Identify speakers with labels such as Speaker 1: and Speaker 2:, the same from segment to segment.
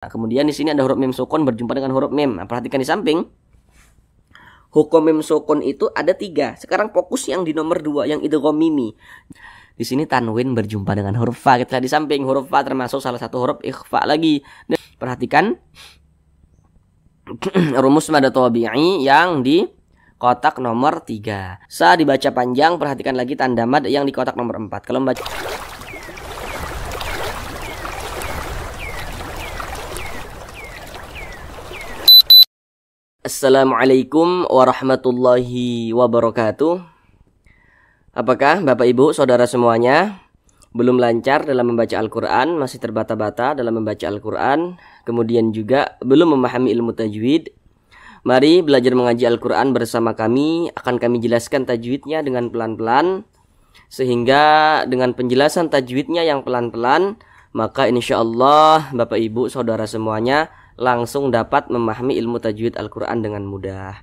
Speaker 1: Nah, kemudian di sini ada huruf mim sukun berjumpa dengan huruf mim. Nah, perhatikan di samping. Hukum mim sukun itu ada 3. Sekarang fokus yang di nomor 2, yang idgham mimi. Di sini tanwin berjumpa dengan huruf fa. Kita lihat di samping, huruf fa termasuk salah satu huruf ikhfa lagi. Dan perhatikan rumus mad tabi'i yang di kotak nomor 3. Sa dibaca panjang, perhatikan lagi tanda mad yang di kotak nomor 4. Kalau membaca Assalamualaikum warahmatullahi wabarakatuh. Apakah Bapak Ibu Saudara semuanya belum lancar dalam membaca Al-Quran, masih terbata-bata dalam membaca Al-Quran, kemudian juga belum memahami ilmu tajwid? Mari belajar mengaji Al-Quran bersama kami. Akan kami jelaskan tajwidnya dengan pelan-pelan, sehingga dengan penjelasan tajwidnya yang pelan-pelan, maka insya Allah Bapak Ibu Saudara semuanya langsung dapat memahami ilmu tajwid Al-Quran dengan mudah.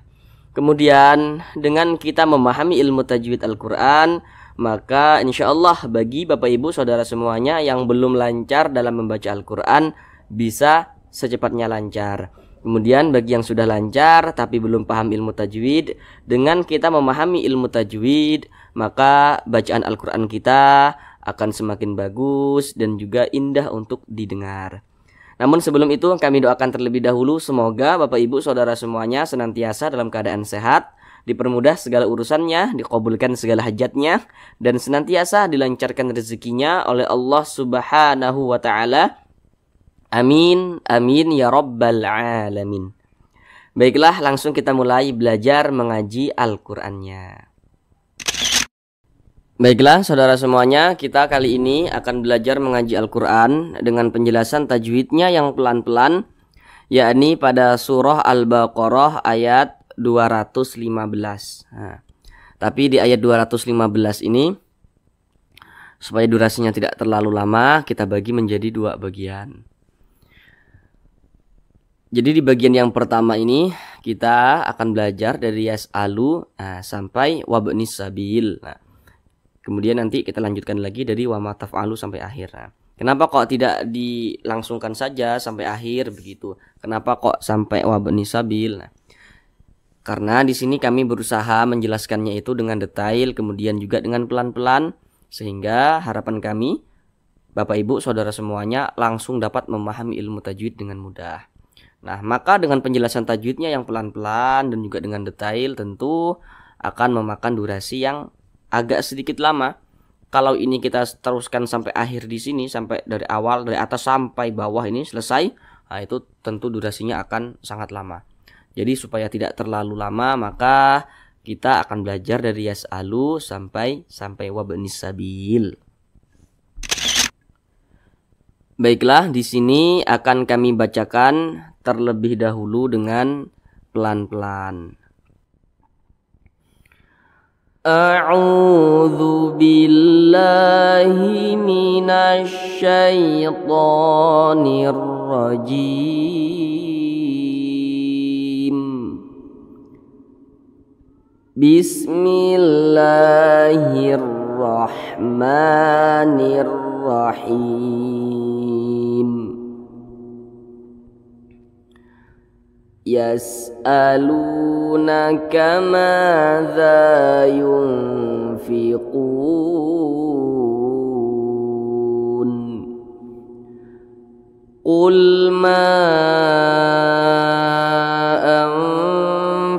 Speaker 1: Kemudian dengan kita memahami ilmu tajwid Al-Quran, maka insya Allah bagi Bapak Ibu Saudara semuanya yang belum lancar dalam membaca Al-Quran bisa secepatnya lancar. Kemudian bagi yang sudah lancar tapi belum paham ilmu tajwid, dengan kita memahami ilmu tajwid, maka bacaan Al-Quran kita akan semakin bagus dan juga indah untuk didengar. Namun sebelum itu kami doakan terlebih dahulu semoga Bapak Ibu Saudara semuanya senantiasa dalam keadaan sehat, dipermudah segala urusannya, dikabulkan segala hajatnya, dan senantiasa dilancarkan rezekinya oleh Allah Subhanahu wa Ta'ala. Amin, amin ya rabbal alamin. Baiklah, langsung kita mulai belajar mengaji Al-Qur'annya. Baiklah saudara semuanya, kita kali ini akan belajar mengaji Al-Quran dengan penjelasan tajwidnya yang pelan-pelan, yakni pada surah Al-Baqarah ayat 215. Nah, tapi di ayat 215 ini, supaya durasinya tidak terlalu lama, kita bagi menjadi 2 bagian. Jadi di bagian yang pertama ini kita akan belajar dari yas'alu sampai wabnis sabil. Nah, kemudian nanti kita lanjutkan lagi dari wa ma taf'alu sampai akhir. Nah, kenapa kok tidak dilangsungkan saja sampai akhir begitu? Kenapa kok sampai wa bani sabil? Nah, karena di sini kami berusaha menjelaskannya itu dengan detail, kemudian juga dengan pelan-pelan, sehingga harapan kami Bapak Ibu Saudara semuanya langsung dapat memahami ilmu tajwid dengan mudah. Nah, maka dengan penjelasan tajwidnya yang pelan-pelan dan juga dengan detail tentu akan memakan durasi yang agak sedikit lama. Kalau ini kita teruskan sampai akhir di sini, sampai dari awal, dari atas sampai bawah ini selesai, nah itu tentu durasinya akan sangat lama. Jadi supaya tidak terlalu lama, maka kita akan belajar dari yas'alu sampai wabnis sabil. Baiklah, di sini akan kami bacakan terlebih dahulu dengan pelan-pelan. A'udzu billahi minasy syaithanir rajim. Bismillahirrahmanirrahim. Yas'alunaka madza yunfiqun Qul ma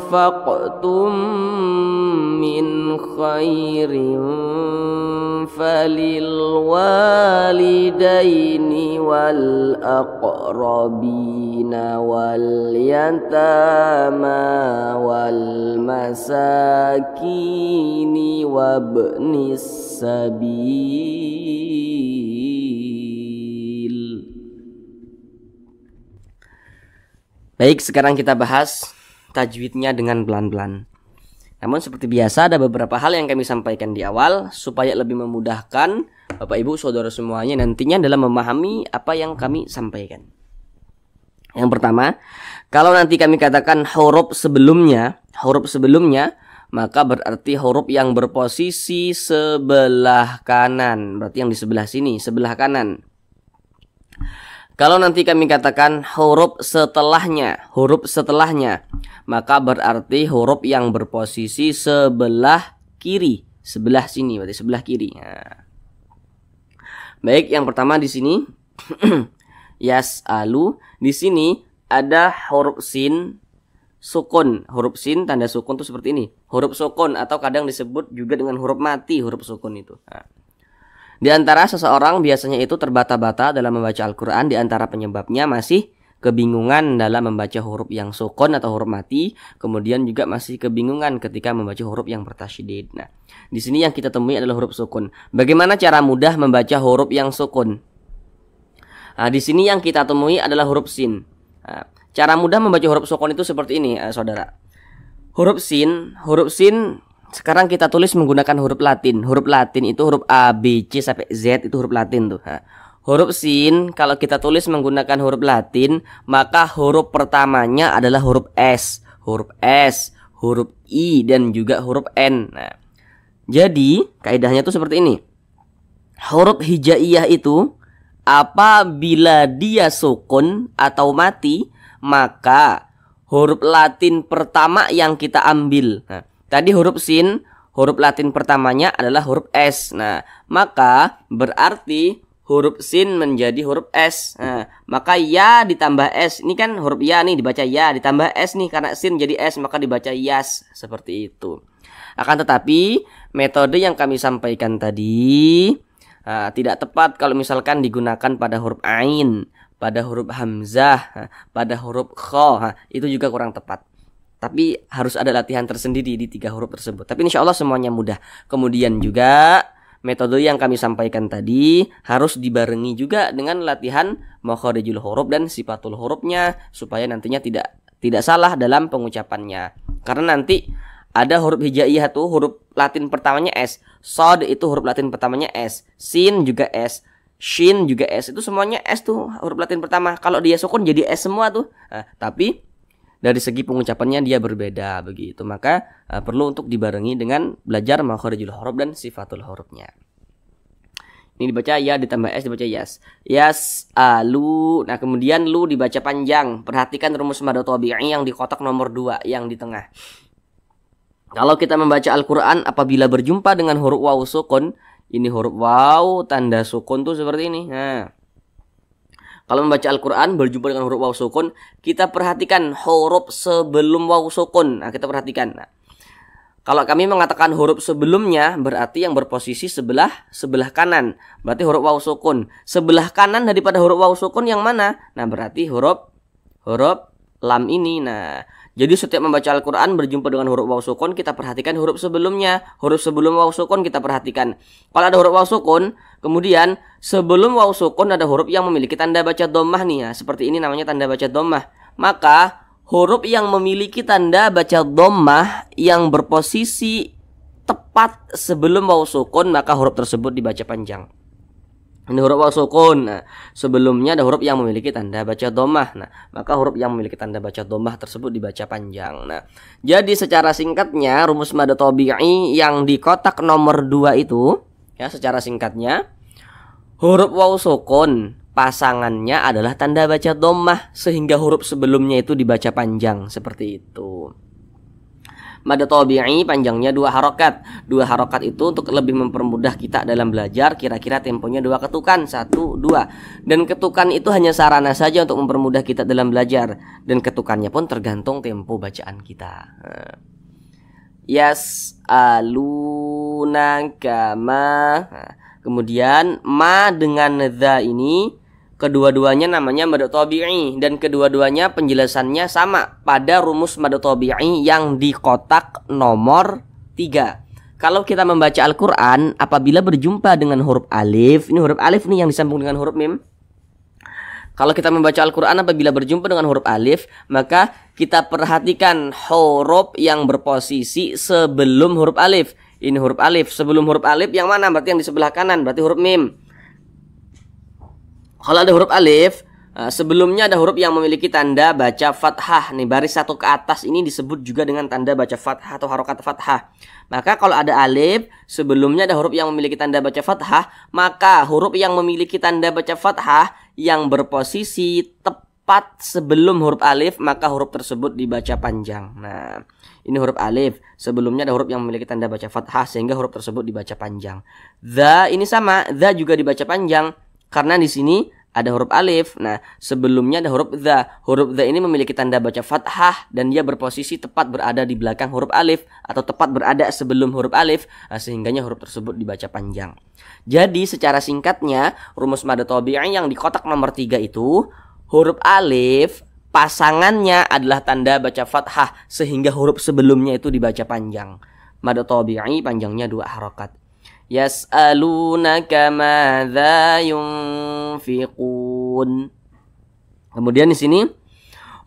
Speaker 1: anfaqtum min khairin falil walidaini wal aqrabina wal yatama wal masakini wabnis sabil. Baik, sekarang kita bahas tajwidnya dengan pelan-pelan. Namun seperti biasa ada beberapa hal yang kami sampaikan di awal supaya lebih memudahkan Bapak Ibu Saudara semuanya nantinya dalam memahami apa yang kami sampaikan. Yang pertama, kalau nanti kami katakan huruf sebelumnya, maka berarti huruf yang berposisi sebelah kanan. Berarti yang di sebelah sini, sebelah kanan. Kalau nanti kami katakan huruf setelahnya, maka berarti huruf yang berposisi sebelah kiri, sebelah sini, berarti sebelah kiri. Nah. Baik, yang pertama di sini yas'alu, di sini ada huruf sin sukun. Huruf sin tanda sukun itu seperti ini. Huruf sukun atau kadang disebut juga dengan huruf mati, huruf sukun itu. Nah. Di antara seseorang biasanya itu terbata-bata dalam membaca Al-Quran. Di antara penyebabnya masih kebingungan dalam membaca huruf yang sukun atau huruf mati. Kemudian juga masih kebingungan ketika membaca huruf yang bertasydid. Nah, di sini yang kita temui adalah huruf sukun. Bagaimana cara mudah membaca huruf yang sukun? Nah, di sini yang kita temui adalah huruf sin. Nah, cara mudah membaca huruf sukun itu seperti ini, saudara. Huruf sin sekarang kita tulis menggunakan huruf Latin. Huruf Latin itu huruf A, B, C sampai Z itu huruf Latin tuh. Nah, huruf sin kalau kita tulis menggunakan huruf Latin, maka huruf pertamanya adalah huruf S, huruf I dan juga huruf N. Nah, jadi kaidahnya tuh seperti ini. Huruf hijaiyah itu apabila dia sukun atau mati, maka huruf Latin pertama yang kita ambil. Nah, tadi huruf sin, huruf Latin pertamanya adalah huruf S. Nah, maka berarti huruf sin menjadi huruf S. Nah, maka ya ditambah S. Ini kan huruf ya nih dibaca ya, ditambah S nih karena sin jadi S maka dibaca yas. Seperti itu. Akan tetapi metode yang kami sampaikan tadi tidak tepat kalau misalkan digunakan pada huruf ain, pada huruf hamzah, pada huruf kha. Itu juga kurang tepat. Tapi harus ada latihan tersendiri di 3 huruf tersebut. Tapi insya Allah semuanya mudah. Kemudian juga metode yang kami sampaikan tadi harus dibarengi juga dengan latihan makharijul huruf dan sifatul hurufnya supaya nantinya tidak salah dalam pengucapannya. Karena nanti ada huruf hijaiyah tuh huruf Latin pertamanya S, shad itu huruf Latin pertamanya S, sin juga S, shin juga S, itu semuanya S tuh huruf Latin pertama. Kalau dia sukun jadi S semua tuh. Nah, tapi dari segi pengucapannya dia berbeda begitu. Maka perlu untuk dibarengi dengan belajar makharijul huruf dan sifatul hurufnya. Ini dibaca ya ditambah S dibaca yas. Yas'alu. Nah, kemudian lu dibaca panjang. Perhatikan rumus mad tabi'i yang di kotak nomor 2 yang di tengah. Kalau kita membaca Al-Qur'an apabila berjumpa dengan huruf waw sukun, ini huruf waw tanda sukun tuh seperti ini. Nah, kalau membaca Al-Quran berjumpa dengan huruf waw sukun, kita perhatikan huruf sebelum waw sukun. Nah, kita perhatikan. Nah, kalau kami mengatakan huruf sebelumnya, berarti yang berposisi sebelah kanan. Berarti huruf waw sukun. Sebelah kanan daripada huruf waw sukun yang mana? Nah, berarti huruf lam ini. Nah, jadi setiap membaca Al-Quran berjumpa dengan huruf waw sukun, kita perhatikan huruf sebelumnya. Huruf sebelum waw sukun kita perhatikan. Kalau ada huruf waw sukun, kemudian sebelum waw sukun ada huruf yang memiliki tanda baca dhammah nih ya. Seperti ini namanya tanda baca dhammah. Maka huruf yang memiliki tanda baca dhammah yang berposisi tepat sebelum waw sukun, maka huruf tersebut dibaca panjang. Ini huruf waw sukun. Nah, sebelumnya ada huruf yang memiliki tanda baca dhammah. Nah, maka huruf yang memiliki tanda baca dhammah tersebut dibaca panjang. Nah, jadi secara singkatnya rumus mad tabi'i yang di kotak nomor 2 itu, ya secara singkatnya huruf waw sukun pasangannya adalah tanda baca dhammah sehingga huruf sebelumnya itu dibaca panjang seperti itu. Mad tabi'i panjangnya 2 harokat. 2 harokat itu untuk lebih mempermudah kita dalam belajar. Kira-kira temponya 2 ketukan, 1, 2. Dan ketukan itu hanya sarana saja untuk mempermudah kita dalam belajar. Dan ketukannya pun tergantung tempo bacaan kita. Yas'alunaka ma. Kemudian ma dengan dha ini kedua-duanya namanya mad tabi'i dan kedua-duanya penjelasannya sama pada rumus mad tabi'i yang di kotak nomor 3. Kalau kita membaca Al-Qur'an apabila berjumpa dengan huruf alif, ini huruf alif nih yang disambung dengan huruf mim. Kalau kita membaca Al-Qur'an apabila berjumpa dengan huruf alif, maka kita perhatikan huruf yang berposisi sebelum huruf alif. Ini huruf alif, sebelum huruf alif yang mana? Berarti yang di sebelah kanan, berarti huruf mim. Kalau ada huruf alif, sebelumnya ada huruf yang memiliki tanda baca fathah. Nih baris 1 ke atas ini disebut juga dengan tanda baca fathah atau harokat fathah. Maka kalau ada alif, sebelumnya ada huruf yang memiliki tanda baca fathah, maka huruf yang memiliki tanda baca fathah yang berposisi tepat sebelum huruf alif, maka huruf tersebut dibaca panjang. Nah, ini huruf alif. Sebelumnya ada huruf yang memiliki tanda baca fathah sehingga huruf tersebut dibaca panjang. Dha ini sama, dha juga dibaca panjang karena di sini ada huruf alif. Nah, sebelumnya ada huruf dha. Huruf dha ini memiliki tanda baca fathah dan dia berposisi tepat berada di belakang huruf alif atau tepat berada sebelum huruf alif, sehingganya huruf tersebut dibaca panjang. Jadi secara singkatnya, rumus mad tabi'i yang di kotak nomor 3 itu huruf alif pasangannya adalah tanda baca fathah sehingga huruf sebelumnya itu dibaca panjang. Mad tabi'i panjangnya 2 harokat. Yas'alunaka madza yunfiqun. Kemudian di sini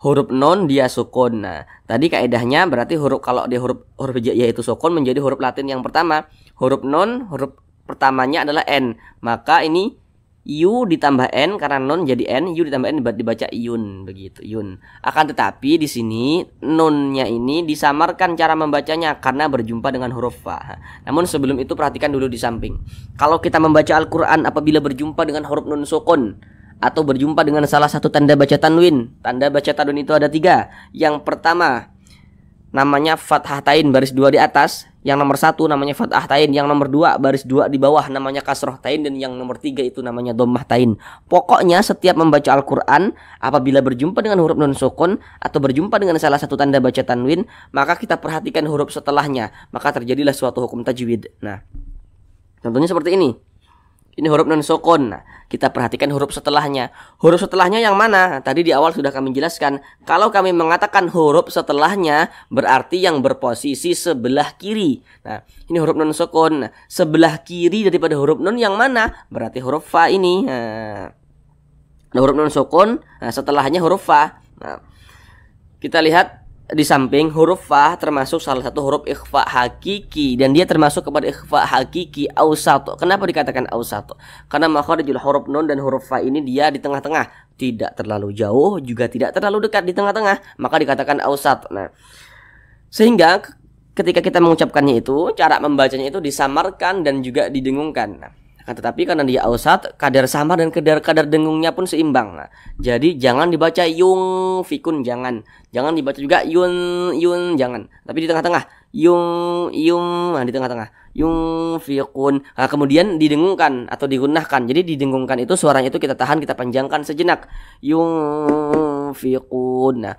Speaker 1: huruf non dia sukun. Nah, tadi kaidahnya berarti kalau dia huruf hijaiyah itu sukun menjadi huruf Latin yang pertama. Huruf non huruf pertamanya adalah n. Maka ini yu ditambah n karena non jadi n, yu ditambah n dibaca yun begitu, yun. Akan tetapi di sini nunnya ini disamarkan cara membacanya karena berjumpa dengan huruf fa. Namun sebelum itu perhatikan dulu di samping. Kalau kita membaca Al-Qur'an apabila berjumpa dengan huruf nun sukun atau berjumpa dengan salah satu tanda baca tanwin. Tanda baca tanwin itu ada 3. Yang pertama namanya fathah tain baris 2 di atas, yang nomor 1 namanya fathah tain, yang nomor 2 baris 2 di bawah namanya kasroh tain, dan yang nomor 3 itu namanya dhammah tain. Pokoknya setiap membaca Al-Qur'an apabila berjumpa dengan huruf nun sukun atau berjumpa dengan salah satu tanda baca tanwin, maka kita perhatikan huruf setelahnya, maka terjadilah suatu hukum tajwid. Nah, contohnya seperti ini. Ini huruf nun sukun. Nah, kita perhatikan huruf setelahnya. Huruf setelahnya yang mana? Tadi di awal sudah kami jelaskan. Kalau kami mengatakan huruf setelahnya berarti yang berposisi sebelah kiri. Nah, ini huruf nun sukun. Nah, sebelah kiri daripada huruf nun yang mana? Berarti huruf fa ini. Nah, ada huruf nun sukun. Nah, setelahnya huruf fa. Nah, kita lihat di samping huruf fa termasuk salah satu huruf ikhfa hakiki dan dia termasuk kepada ikhfa hakiki ausat. Kenapa dikatakan ausat? Karena makharijul huruf nun dan huruf fa ini dia di tengah-tengah, tidak terlalu jauh juga tidak terlalu dekat, di tengah-tengah, maka dikatakan ausat. Nah, sehingga ketika kita mengucapkannya itu cara membacanya itu disamarkan dan juga didengungkan. Nah, tetapi karena dia ausat, kadar samar dan kadar dengungnya pun seimbang. Nah, jadi jangan dibaca yung fikun, jangan dibaca juga yun jangan, tapi di tengah-tengah yung nah, di tengah-tengah yung fikun. Nah, kemudian didengungkan atau digunahkan. Jadi didengungkan itu suaranya itu kita tahan, kita panjangkan sejenak, yung fikun. Nah,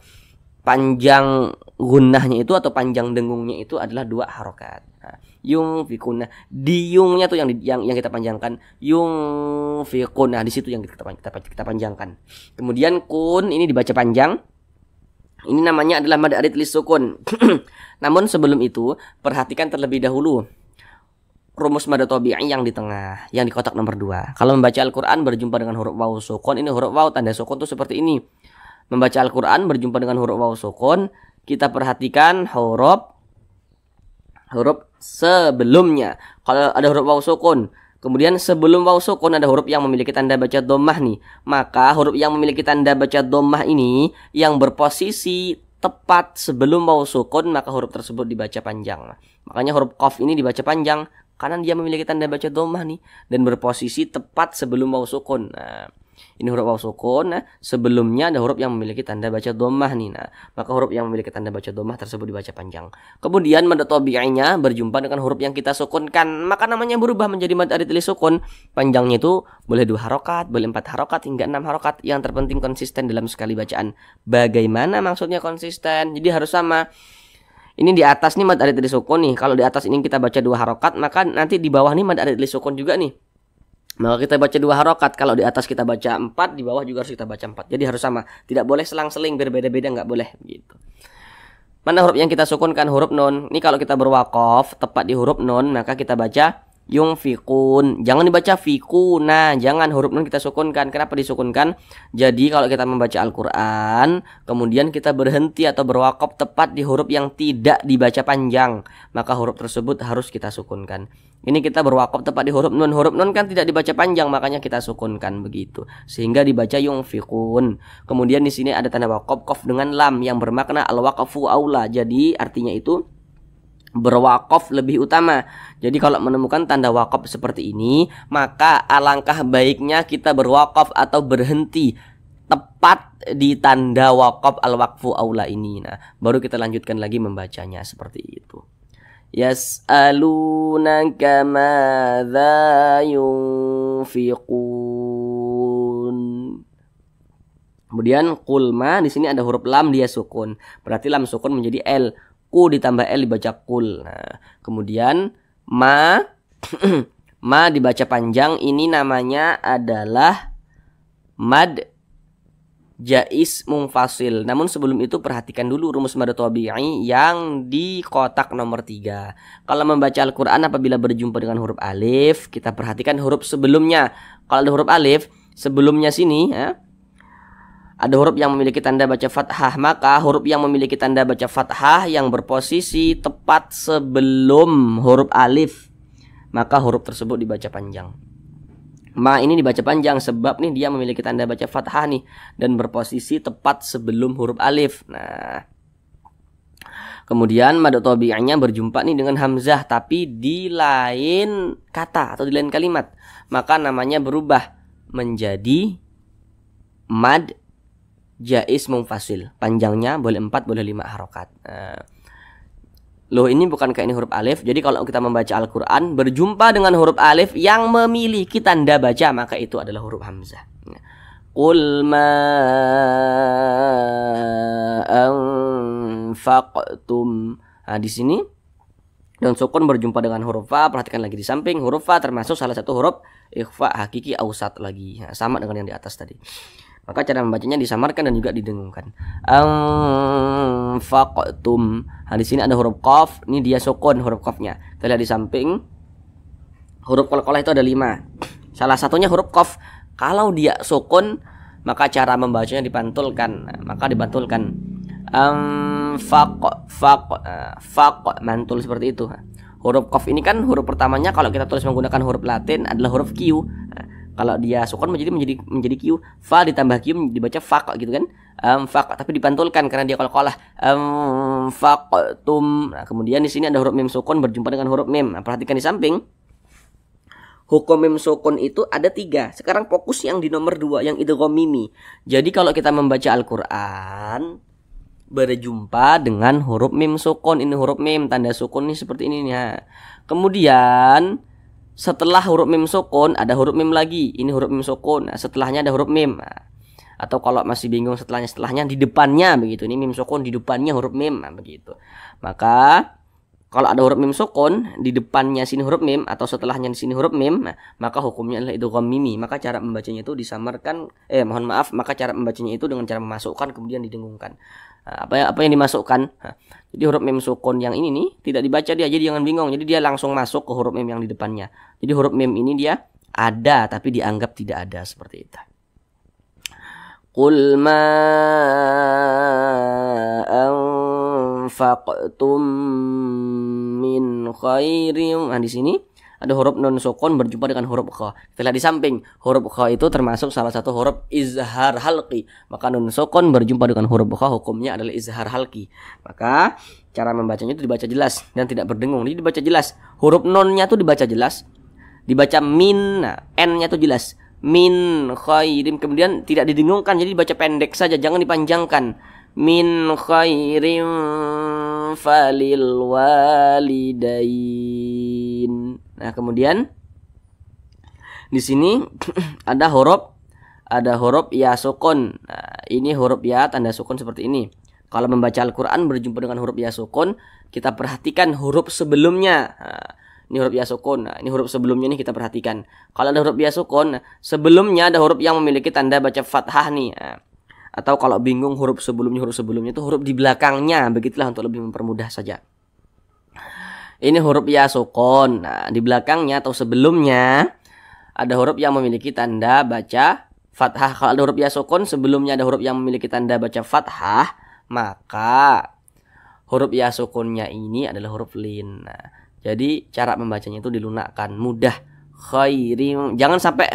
Speaker 1: panjang gunahnya itu atau panjang dengungnya itu adalah 2 harokat. Nah, yung fikun. Nah, di yungnya tuh yang kita panjangkan, yung fikun. Nah, di situ yang kita panjangkan. Kemudian kun ini dibaca panjang. Ini namanya adalah mad arid lis sukun. Namun sebelum itu perhatikan terlebih dahulu rumus mad tabi'i yang di tengah, yang di kotak nomor 2. Kalau membaca Al-Qur'an berjumpa dengan huruf waw sukun, ini huruf waw tanda sukun tuh seperti ini. Membaca Al-Qur'an berjumpa dengan huruf waw sukun, kita perhatikan huruf sebelumnya. Kalau ada huruf waw sukun, kemudian sebelum waw sukun ada huruf yang memiliki tanda baca dhammah nih, maka huruf yang memiliki tanda baca dhammah ini yang berposisi tepat sebelum waw sukun, maka huruf tersebut dibaca panjang. Makanya huruf qaf ini dibaca panjang karena dia memiliki tanda baca dhammah nih dan berposisi tepat sebelum waw sukun. Nah, ini huruf waw sukun. Nah, sebelumnya ada huruf yang memiliki tanda baca dhammah nih. Nah, maka huruf yang memiliki tanda baca dhammah tersebut dibaca panjang. Kemudian mad tabi'inya berjumpa dengan huruf yang kita sukunkan, maka namanya berubah menjadi mad arid lis sukun. Panjangnya itu boleh 2 harokat, boleh 4 harokat hingga 6 harokat. Yang terpenting konsisten dalam sekali bacaan. Bagaimana maksudnya konsisten? Jadi harus sama. Ini di atas nih mad arid lis sukun nih. Kalau di atas ini kita baca 2 harokat, maka nanti di bawah nih mad arid lis sukun juga nih. Maka kita baca 2 harokat. Kalau di atas kita baca 4, di bawah juga harus kita baca 4. Jadi harus sama. Tidak boleh selang-seling, berbeda-beda, nggak boleh gitu. Mana huruf yang kita sukunkan? Huruf nun. Ini kalau kita berwaqaf tepat di huruf nun, maka kita baca yung fikun. Jangan dibaca fikuna. Jangan, huruf nun kita sukunkan. Kenapa disukunkan? Jadi kalau kita membaca Al-Qur'an, kemudian kita berhenti atau berwaqaf tepat di huruf yang tidak dibaca panjang, maka huruf tersebut harus kita sukunkan. Ini kita berwaqaf tepat di huruf nun. Huruf nun kan tidak dibaca panjang, makanya kita sukunkan begitu. Sehingga dibaca yung fikun. Kemudian di sini ada tanda waqaf qaf dengan lam yang bermakna al-waqfu aula. Jadi artinya itu berwakaf lebih utama. Jadi kalau menemukan tanda wakaf seperti ini, maka alangkah baiknya kita berwakaf atau berhenti tepat di tanda wakaf al-waqfu aula ini. Nah, baru kita lanjutkan lagi membacanya seperti itu. Yas'alunaka madza yunfiqun. Kemudian kulma di sini ada huruf lam dia sukun. Berarti lam sukun menjadi L. Ku ditambah L dibaca kul. Nah, kemudian ma ma dibaca panjang, ini namanya adalah mad jais munfasil. Namun sebelum itu perhatikan dulu rumus mad tabi'i yang di kotak nomor 3. Kalau membaca Al-Qur'an apabila berjumpa dengan huruf alif, kita perhatikan huruf sebelumnya. Kalau ada huruf alif sebelumnya sini ya, ada huruf yang memiliki tanda baca fathah, maka huruf yang memiliki tanda baca fathah yang berposisi tepat sebelum huruf alif, maka huruf tersebut dibaca panjang. Ma ini dibaca panjang sebab nih dia memiliki tanda baca fathah nih dan berposisi tepat sebelum huruf alif. Nah, kemudian mad tabi'iynya berjumpa nih dengan hamzah tapi di lain kata atau di lain kalimat, maka namanya berubah menjadi mad jais munfasil. Panjangnya boleh 4 boleh 5 harokat. Loh, ini bukankah ini huruf alif? Jadi kalau kita membaca Al-Quran berjumpa dengan huruf alif yang memiliki tanda baca, maka itu adalah huruf hamzah. Qul ma anfaqtum. Nah, di sini nun sukun berjumpa dengan huruf fa. Perhatikan lagi di samping huruf fa termasuk salah satu huruf ikhfa hakiki ausat lagi. Nah, sama dengan yang di atas tadi. Maka cara membacanya disamarkan dan juga didengungkan. Anfaqtum. Nah, di sini ada huruf qaf, ini dia sukun huruf qafnya. Kita lihat di samping huruf qalqalah itu ada 5. Salah satunya huruf qaf. Kalau dia sukun, maka cara membacanya dipantulkan. Maka dipantulkan. Faq mantul seperti itu. Huruf qaf ini kan huruf pertamanya kalau kita tulis menggunakan huruf Latin adalah huruf Q. Kalau dia sukun menjadi Q, fa ditambah Q dibaca faq gitu kan. Faq tapi dipantulkan karena dia qalqalah. Faqtum. Nah, kemudian di sini ada huruf mim sukun berjumpa dengan huruf mim. Nah, perhatikan di samping. Hukum mim sukun itu ada 3. Sekarang fokus yang di nomor 2 yang idgham mimi. Jadi kalau kita membaca Al-Qur'an berjumpa dengan huruf mim sukun, ini huruf mim tanda sukun nih seperti ini nih. Nah, kemudian setelah huruf mim sukun ada huruf mim lagi. Ini huruf mim sukun. Nah, setelahnya ada huruf mim. Nah, atau kalau masih bingung setelahnya di depannya begitu. Ini mim sukun di depannya huruf mim. Nah, begitu. Maka kalau ada huruf mim sukun di depannya sini huruf mim atau setelahnya di sini huruf mim, nah, maka hukumnya adalah idgham mimi. Maka cara membacanya itu disamarkan maka cara membacanya itu dengan cara memasukkan kemudian didengungkan. Nah, apa yang dimasukkan? Nah, jadi huruf mim sukun yang ini nih tidak dibaca dia, jadi jangan bingung. Jadi dia langsung masuk ke huruf mim yang di depannya. Jadi huruf mim ini dia ada tapi dianggap tidak ada seperti itu. Qul ma anfaqtum min khairin. Nah, di sini ada huruf nun sukun berjumpa dengan huruf kha. Kita lihat di samping, huruf kha itu termasuk salah satu huruf izhar halqi. Maka nun sukun berjumpa dengan huruf kha hukumnya adalah izhar halqi. Maka cara membacanya itu dibaca jelas dan tidak berdengung. Jadi dibaca jelas. Huruf nunnya itu dibaca jelas. Dibaca min, nah, n-nya itu jelas. Min khairin, kemudian tidak didengungkan, jadi dibaca pendek saja, jangan dipanjangkan. Min khairin falil walidain. Nah, kemudian di sini ada huruf ya sukun. Nah, ini huruf ya tanda sukun seperti ini. Kalau membaca Al-Qur'an berjumpa dengan huruf ya sukun, kita perhatikan huruf sebelumnya. Nah, ini huruf ya sukun. Nah, ini huruf sebelumnya nih kita perhatikan. Kalau ada huruf ya sukun, sebelumnya ada huruf yang memiliki tanda baca fathah nih. Nah, atau kalau bingung huruf sebelumnya itu huruf di belakangnya. Begitulah untuk lebih mempermudah saja. Ini huruf ya sukun. Nah, di belakangnya atau sebelumnya ada huruf yang memiliki tanda baca fathah. Kalau ada huruf ya sukun, sebelumnya ada huruf yang memiliki tanda baca fathah, maka huruf ya sukunnya ini adalah huruf lin. Nah, jadi cara membacanya itu dilunakkan, mudah. Khairim, jangan sampai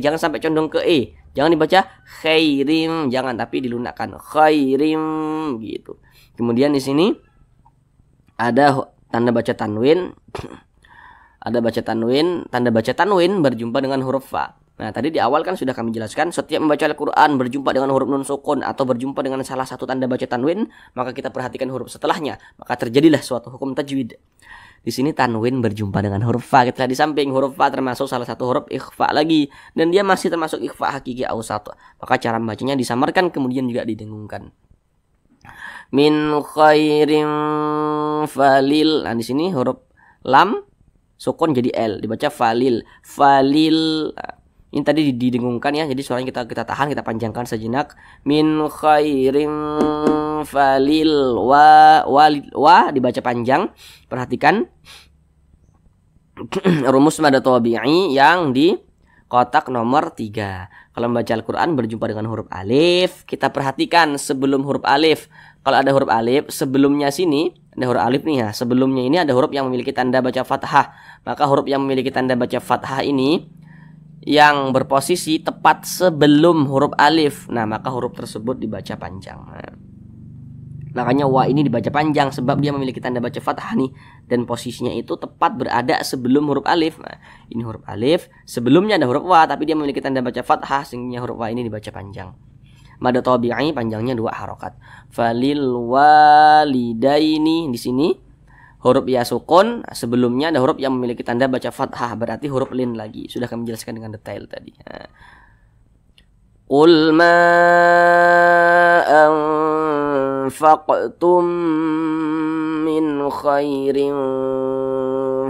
Speaker 1: jangan sampai condong ke e. Jangan dibaca khairim, jangan, tapi dilunakkan khairim gitu. Kemudian di sini ada tanda baca tanwin. Ada baca tanwin, tanda baca tanwin berjumpa dengan huruf fa. Nah, tadi di awal kan sudah kami jelaskan, setiap membaca Al-Quran berjumpa dengan huruf nun sukun atau berjumpa dengan salah satu tanda baca tanwin, maka kita perhatikan huruf setelahnya, maka terjadilah suatu hukum tajwid. Di sini tanwin berjumpa dengan huruf fa. Kita lihat di samping, huruf fa termasuk salah satu huruf ikhfa lagi, dan dia masih termasuk ikhfa hakiki awsat. Maka cara membacanya disamarkan kemudian juga didengungkan. Min khairin falil. Nah, di sini huruf lam sukun jadi L, dibaca falil. Falil. Ini tadi didengungkan ya, jadi suaranya kita tahan, kita panjangkan sejenak. Min khairin falil wa dibaca panjang. Perhatikan rumus mad tabi'i yang di kotak nomor 3. Kalau membaca Al-Quran berjumpa dengan huruf alif, kita perhatikan sebelum huruf alif. Kalau ada huruf alif, sebelumnya sini ada huruf alif nih ya. Sebelumnya ini ada huruf yang memiliki tanda baca fathah. Maka huruf yang memiliki tanda baca fathah ini yang berposisi tepat sebelum huruf alif. Nah, maka huruf tersebut dibaca panjang. Nah, makanya wa ini dibaca panjang sebab dia memiliki tanda baca fathah nih, dan posisinya itu tepat berada sebelum huruf alif. Nah, ini huruf alif, sebelumnya ada huruf wa tapi dia memiliki tanda baca fathah sehingga huruf wa ini dibaca panjang. Mad tabi'i panjangnya 2 harokat. Falil walidaini, di sini huruf ya sukun, sebelumnya ada huruf yang memiliki tanda baca fathah, berarti huruf lin lagi. Sudah kami jelaskan dengan detail tadi. Qul ma anfaqtum min khairin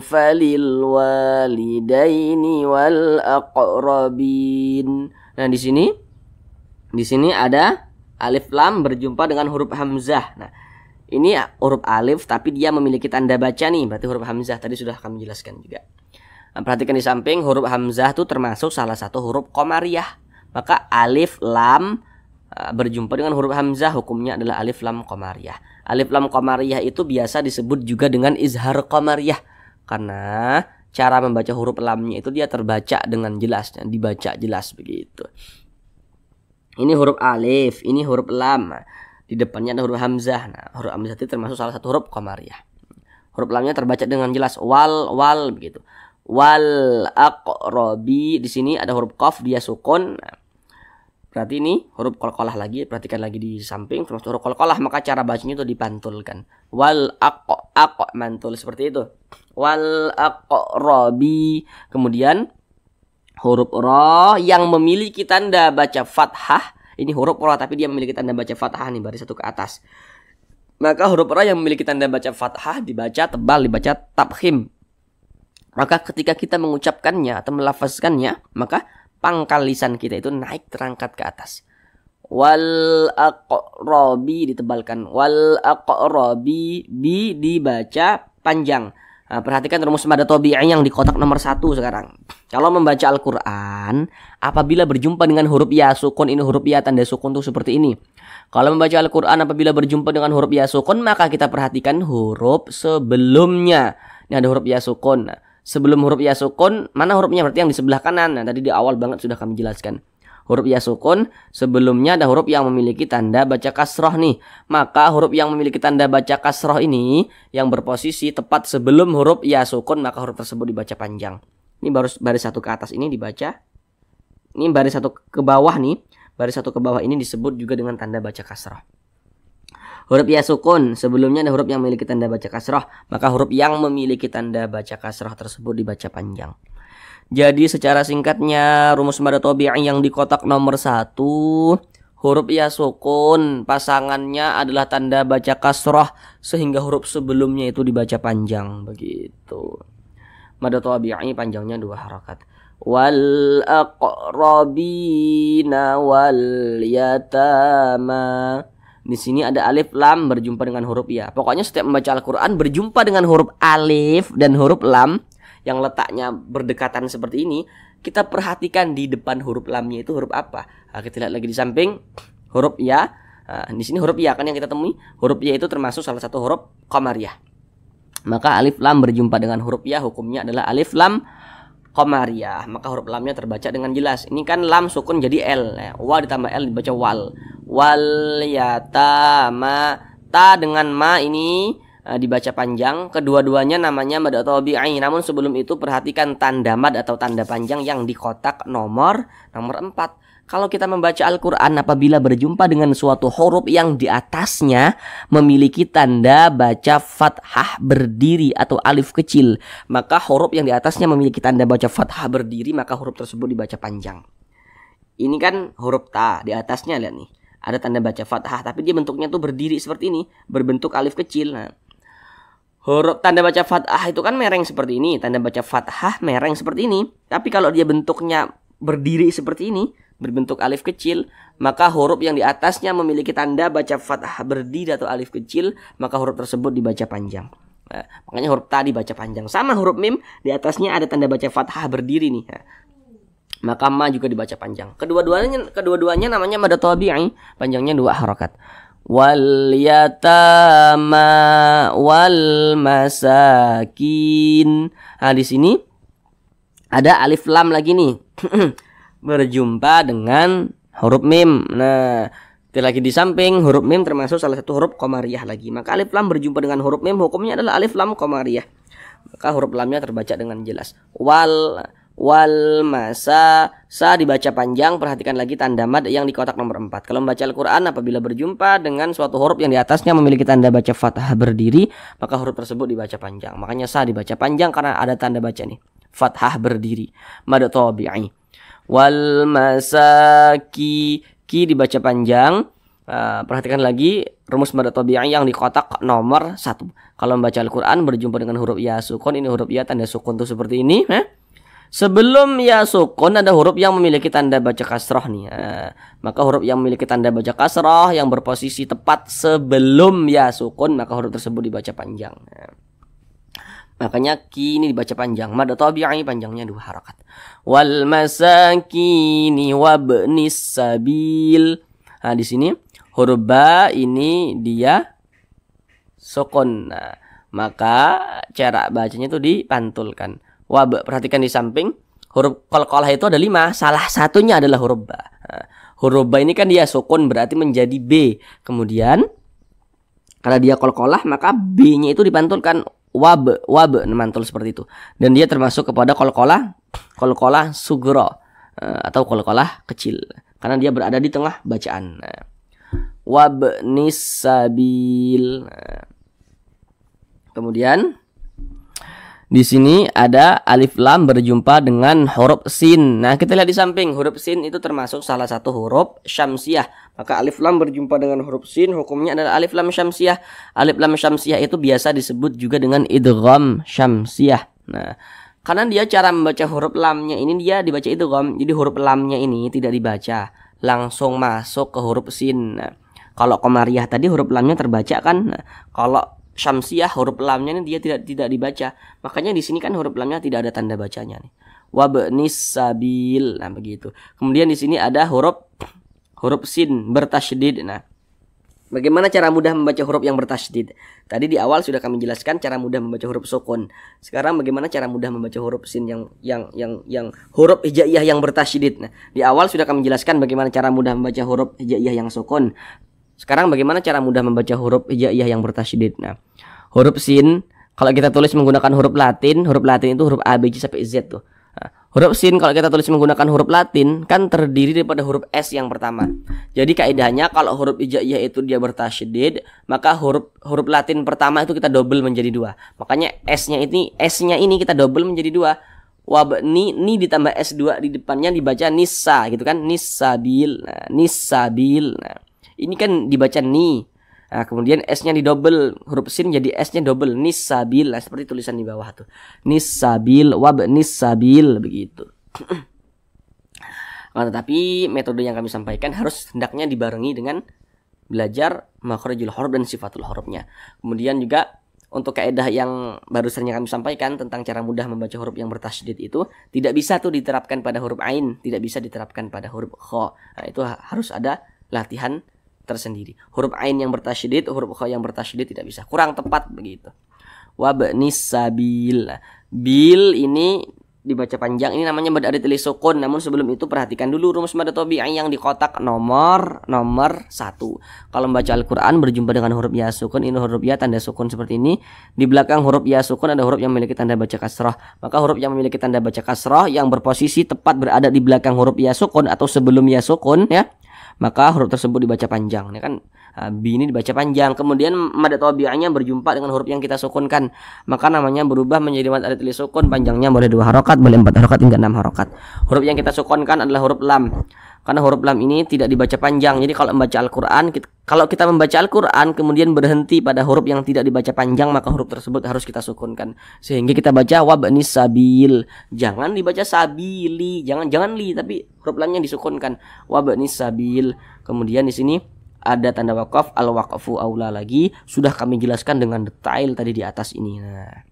Speaker 1: falil walidaini wal aqrabin. Nah, di sini ada alif lam berjumpa dengan huruf hamzah. Nah, ini huruf alif tapi dia memiliki tanda baca nih, berarti huruf hamzah. Tadi sudah kami jelaskan juga. Nah, perhatikan di samping, huruf hamzah itu termasuk salah satu huruf qamariyah. Maka alif lam berjumpa dengan huruf hamzah, hukumnya adalah alif lam qamariyah. Alif lam qamariyah itu biasa disebut juga dengan izhar qamariyah, karena cara membaca huruf lamnya itu dia terbaca dengan jelas, dibaca jelas begitu. Ini huruf alif, ini huruf lam. Di depannya ada huruf hamzah. Nah, huruf hamzah itu termasuk salah satu huruf qamariyah. Huruf lamnya terbaca dengan jelas, wal begitu. Wal aqrabi, di sini ada huruf qaf, dia sukun. Nah, berarti ini huruf qalqalah lagi. Perhatikan lagi di samping termasuk huruf qalqalah, maka cara bacanya itu dipantulkan. Wal aq mantul seperti itu. Wal aqrabi. Kemudian huruf ra yang memiliki tanda baca fathah. Ini huruf ra tapi dia memiliki tanda baca fathah nih, baris satu ke atas. Maka huruf ra yang memiliki tanda baca fathah dibaca tebal, dibaca tabkhim. Maka ketika kita mengucapkannya atau melafazkannya, maka pangkal lisan kita itu naik terangkat ke atas. Wal aqrabi ditebalkan. Wal aqrabi, bi dibaca panjang. Nah, perhatikan rumus mad tabi'i yang di kotak nomor 1 sekarang. Kalau membaca Al-Quran, apabila berjumpa dengan huruf ya sukun, ini huruf ya tanda sukun tuh seperti ini. Kalau membaca Al-Quran apabila berjumpa dengan huruf ya sukun, maka kita perhatikan huruf sebelumnya. Ini ada huruf ya sukun. Nah, sebelum huruf ya sukun, mana hurufnya? Berarti yang di sebelah kanan. Nah, tadi di awal banget sudah kami jelaskan. Huruf ya sukun, sebelumnya ada huruf yang memiliki tanda baca kasroh nih. Maka huruf yang memiliki tanda baca kasroh ini yang berposisi tepat sebelum huruf ya sukun, maka huruf tersebut dibaca panjang. Ini baris satu ke atas ini dibaca. Ini baris satu ke bawah nih. Baris satu ke bawah ini disebut juga dengan tanda baca kasroh. Huruf ya sukun, sebelumnya ada huruf yang memiliki tanda baca kasroh, maka huruf yang memiliki tanda baca kasroh tersebut dibaca panjang. Jadi secara singkatnya rumus mad tabi'i yang di kotak nomor 1, huruf ya sukun pasangannya adalah tanda baca kasroh sehingga huruf sebelumnya itu dibaca panjang begitu. Mad tabi'i panjangnya 2 harakat. Wal aqrabina wal yatama. Di sini ada alif lam berjumpa dengan huruf ya. Pokoknya setiap membaca Al-Quran berjumpa dengan huruf alif dan huruf lam yang letaknya berdekatan seperti ini, kita perhatikan di depan huruf lamnya itu huruf apa. Nah, kita lihat lagi di samping huruf ya. Nah, di sini huruf ya kan yang kita temui. Huruf ya itu termasuk salah satu huruf qamariyah. Maka alif lam berjumpa dengan huruf ya, hukumnya adalah alif lam qamariyah. Maka huruf lamnya terbaca dengan jelas. Ini kan lam sukun jadi L. Ya. Wa ditambah L dibaca wal. Wal yatama. Ta dengan ma ini dibaca panjang. Kedua-duanya namanya mad tabi'i. Namun sebelum itu perhatikan tanda mad atau tanda panjang yang di kotak nomor 4. Kalau kita membaca Al-Quran apabila berjumpa dengan suatu huruf yang di atasnya memiliki tanda baca fathah berdiri atau alif kecil, maka huruf yang di atasnya memiliki tanda baca fathah berdiri, maka huruf tersebut dibaca panjang. Ini kan huruf ta, di atasnya lihat nih, ada tanda baca fathah, tapi dia bentuknya tuh berdiri seperti ini, berbentuk alif kecil. Nah, huruf tanda baca fathah itu kan mereng seperti ini, tanda baca fathah mereng seperti ini. Tapi kalau dia bentuknya berdiri seperti ini, berbentuk alif kecil, maka huruf yang di atasnya memiliki tanda baca fathah berdiri atau alif kecil, maka huruf tersebut dibaca panjang. Nah, makanya huruf ta dibaca panjang. Sama huruf mim, di atasnya ada tanda baca fathah berdiri nih. Nah, maka ma juga dibaca panjang. Kedua-duanya namanya mad tabi'i, panjangnya 2 harakat. Wal yatama wal masakin. Nah, di sini ada alif lam lagi nih. Berjumpa dengan huruf mim. Nah, itu lagi di samping huruf mim termasuk salah satu huruf qamariyah lagi. Maka alif lam berjumpa dengan huruf mim, hukumnya adalah alif lam qamariyah. Maka huruf lamnya terbaca dengan jelas. Wal masa, sa dibaca panjang. Perhatikan lagi tanda mad yang di kotak nomor 4. Kalau membaca Al-Quran apabila berjumpa dengan suatu huruf yang di atasnya memiliki tanda baca fathah berdiri, maka huruf tersebut dibaca panjang. Makanya sa dibaca panjang karena ada tanda baca nih, fathah berdiri, mad tabi'i. Wal masaki, ki dibaca panjang. Perhatikan lagi rumus mad tabi'i yang di kotak nomor 1. Kalau membaca Al-Quran berjumpa dengan huruf ya sukun, ini huruf ya tanda sukun tuh seperti ini. Sebelum ya sukun ada huruf yang memiliki tanda baca kasrah nih. Maka huruf yang memiliki tanda baca kasrah yang berposisi tepat sebelum ya sukun, maka huruf tersebut dibaca panjang. Makanya ki ini dibaca panjang. Mad tabi'i panjangnya 2 harakat. Wal masakini wabnis sabil. Nah, di sini huruf ba ini dia sukun. Nah, maka cara bacanya itu dipantulkan. Wab, perhatikan di samping huruf qalqalah itu ada 5. Salah satunya adalah huruf ba. Nah, huruf ba ini kan dia sukun berarti menjadi B. Kemudian karena dia qalqalah maka B-nya itu dipantulkan. Wab mantul seperti itu, dan dia termasuk kepada qalqalah sugro atau qalqalah kecil karena dia berada di tengah bacaan. Wabnis sabil. Kemudian di sini ada alif lam berjumpa dengan huruf sin. Nah, kita lihat di samping huruf sin itu termasuk salah satu huruf syamsiah. Maka alif lam berjumpa dengan huruf sin, hukumnya adalah alif lam syamsiah. Alif lam syamsiah itu biasa disebut juga dengan idgham syamsiah. Nah, karena dia cara membaca huruf lamnya ini dia dibaca idgham. Jadi huruf lamnya ini tidak dibaca, langsung masuk ke huruf sin. Nah, kalau qamariyah tadi huruf lamnya terbaca kan. Nah, kalau syamsiah huruf lamnya ini dia tidak dibaca. Makanya di sini kan huruf lamnya tidak ada tanda bacanya nih. Wabnis sabil. Nah, begitu. Kemudian di sini ada huruf sin bertasydid. Nah, bagaimana cara mudah membaca huruf yang bertasydid? Tadi di awal sudah kami jelaskan cara mudah membaca huruf sukun. Sekarang bagaimana cara mudah membaca huruf sin yang huruf hijaiyah yang bertasydid? Nah, di awal sudah kami jelaskan bagaimana cara mudah membaca huruf hijaiyah yang sukun. Sekarang bagaimana cara mudah membaca huruf hijaiyah yang bertasydid? Nah, huruf sin kalau kita tulis menggunakan huruf Latin itu huruf A, B, C sampai Z tuh. Nah, huruf sin kalau kita tulis menggunakan huruf Latin kan terdiri daripada huruf S yang pertama. Jadi kaidahnya kalau huruf hijaiyah itu dia bertasydid, maka huruf Latin pertama itu kita double menjadi 2. Makanya S-nya ini kita double menjadi 2. Ni ditambah S2 di depannya dibaca nisa gitu kan, nisabil. Nah, nisabil. Nah, ini kan dibaca ni. Nah, kemudian S-nya di double, huruf sin jadi S-nya double, nisabil. Nah, seperti tulisan di bawah tuh. Nisabil, nisabil begitu. Nah, tetapi metode yang kami sampaikan harus hendaknya dibarengi dengan belajar makhrijul huruf dan sifatul hurufnya. Kemudian juga untuk kaidah yang barusan yang kami sampaikan tentang cara mudah membaca huruf yang bertasydid itu tidak bisa tuh diterapkan pada huruf ain, tidak bisa diterapkan pada huruf kha. Nah, itu harus ada latihan tersendiri. Huruf ain yang bertasydid, huruf kha yang bertasydid tidak bisa. Kurang tepat begitu. Wabnis sabil. Bil ini dibaca panjang ini namanya mad arid li sukun. Namun sebelum itu perhatikan dulu rumus mad tabi'i yang di kotak nomor 1. Kalau membaca Al-Qur'an berjumpa dengan huruf ya sukun, ini huruf ya tanda sukun seperti ini. Di belakang huruf ya sukun ada huruf yang memiliki tanda baca kasrah. Maka huruf yang memiliki tanda baca kasrah yang berposisi tepat berada di belakang huruf ya sukun atau sebelum ya sukun ya, maka huruf tersebut dibaca panjang. Ini kan B ini dibaca panjang. Kemudian mad tabi'anya berjumpa dengan huruf yang kita sukunkan, maka namanya berubah menjadi mad arid li sukun. Panjangnya boleh 2 harokat, boleh 4 harokat hingga 6 harokat. Huruf yang kita sukunkan adalah huruf lam. Karena huruf lam ini tidak dibaca panjang. Jadi kalau membaca Al-Qur'an, kalau kita membaca Al-Qur'an kemudian berhenti pada huruf yang tidak dibaca panjang, maka huruf tersebut harus kita sukunkan. Sehingga kita baca wabnis sabil. Jangan dibaca sabili, jangan li, tapi huruf lamnya disukunkan. Wabnis sabil. Kemudian di sini ada tanda wakaf, al-waqfu aula lagi. Sudah kami jelaskan dengan detail tadi di atas ini. Nah,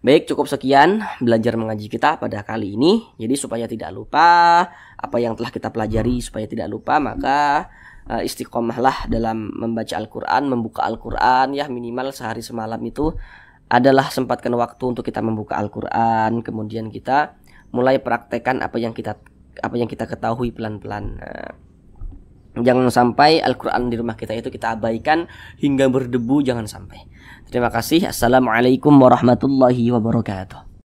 Speaker 1: baik, cukup sekian belajar mengaji kita pada kali ini. Jadi supaya tidak lupa apa yang telah kita pelajari, supaya tidak lupa, maka istiqomahlah dalam membaca Al-Qur'an, membuka Al-Qur'an ya, minimal sehari semalam itu adalah sempatkan waktu untuk kita membuka Al-Qur'an. Kemudian kita mulai praktekkan apa yang kita ketahui pelan-pelan. Jangan sampai Al-Qur'an di rumah kita itu kita abaikan hingga berdebu, jangan sampai. Terima kasih. Assalamualaikum warahmatullahi wabarakatuh.